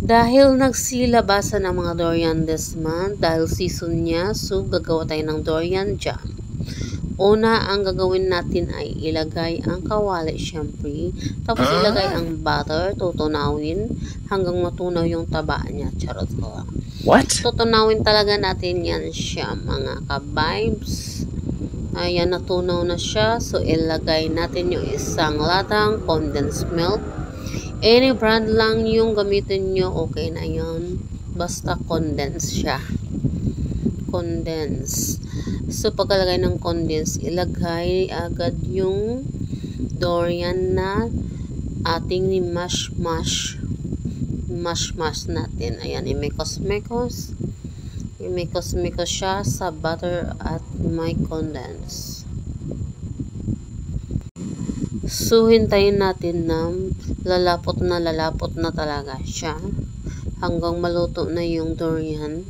Dahil nagsilabasan ang mga durian this month, dahil season niya, so gagawa tayo ng durian jam. Una, ang gagawin natin ay ilagay ang kawali syempre, tapos ilagay ang butter, tutunawin hanggang matunaw yung taba niya. Charot lang. What? Tutunawin talaga natin yan siya, mga ka-vibes. Ayan, natunaw na siya. So, ilagay natin yung isang latang condensed milk. Any brand lang yung gamitin nyo, okay na yun. Basta condensed siya. Condensed. So, pagkalagay ng condensed, ilagay agad yung durian na ating mash natin. Ayan, imekos-mekos. Imekos-mekos siya sa butter at may condense. So, hintayin natin na lalapot na talaga siya hanggang maluto na yung durian.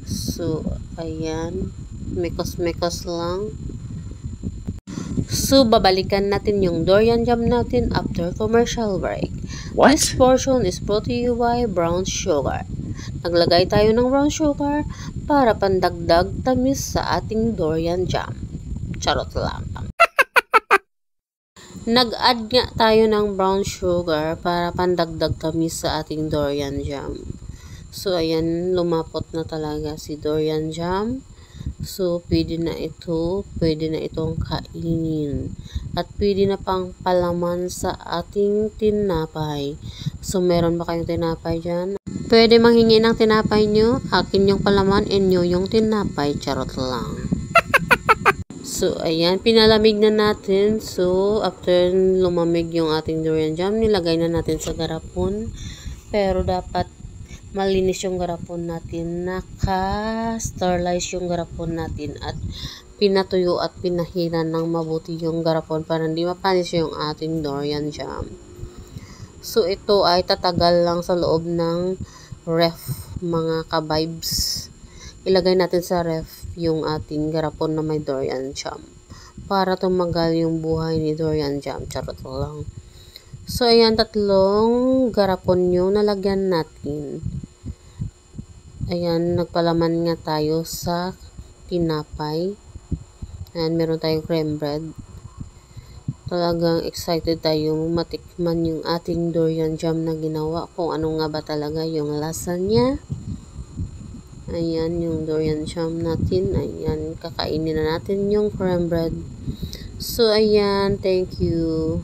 So, ayan, mekos-mekos lang. So, babalikan natin yung durian jam natin after commercial break. What? This portion is brought to you by brown sugar. Naglagay tayo ng brown sugar para pandagdag tamis sa ating durian jam. Charot lang. Nag-add nga tayo ng brown sugar para pandagdag tamis sa ating durian jam. So, ayan, lumapot na talaga si durian jam. So, pwede na itong kainin. At pwede na pang palaman sa ating tinapay. So, meron ba kayong tinapay dyan? Pwede manghingi ng tinapay nyo. Akin yung palaman, inyo yung tinapay. Charot lang. So, ayan, pinalamig na natin. So, after lumamig yung ating durian jam, nilagay na natin sa garapon. Pero dapat malinis yung garapon natin. Naka-sterilize yung garapon natin. At pinatuyo at pinahiran ng mabuti yung garapon para hindi mapanis yung ating durian jam. So, ito ay tatagal lang sa loob ng ref, mga ka-vibes. Ilagay natin sa ref yung ating garapon na may durian jam para tumagal yung buhay ni durian jam. Charot lang. So, ayan, 3 garapon yung nalagyan natin. Ayan, nagpalaman nga tayo sa tinapay. Ayan, meron tayong cream bread. Talagang excited tayo matikman yung ating durian jam na ginawa. Kung ano nga ba talaga yung lasa niya. Ayan, yung durian jam natin. Ayan, kakainin na natin yung cream bread. So, ayan, thank you.